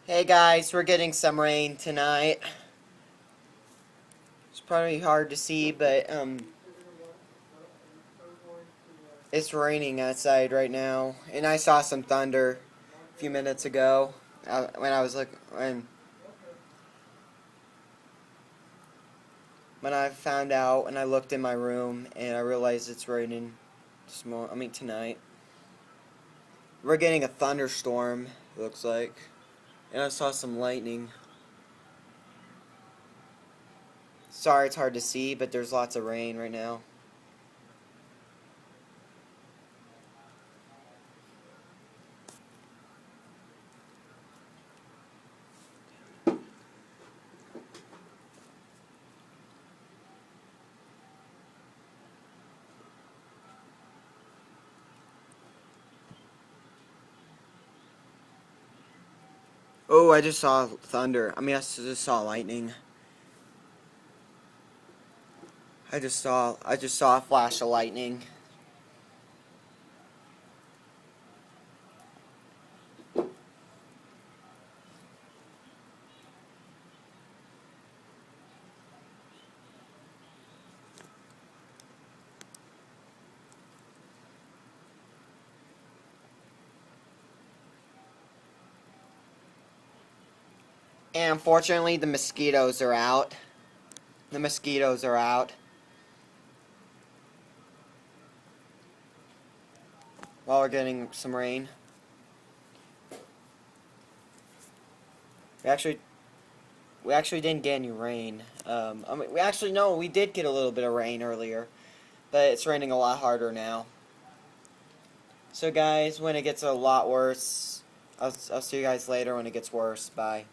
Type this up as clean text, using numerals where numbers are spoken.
Hey guys, we're getting some rain tonight. It's probably hard to see, but it's raining outside right now, and I saw some thunder a few minutes ago when I found out and I looked in my room and I realized it's raining tonight. We're getting a thunderstorm, it looks like, and I saw some lightning. Sorry, it's hard to see, but there's lots of rain right now. Oh, I just saw thunder. I just saw lightning. I just saw a flash of lightning. And unfortunately, the mosquitoes are out. The mosquitoes are out. While we're getting some rain. We actually we actually didn't get any rain. We did get a little bit of rain earlier, but it's raining a lot harder now. So guys, when it gets a lot worse, I'll see you guys later when it gets worse. Bye.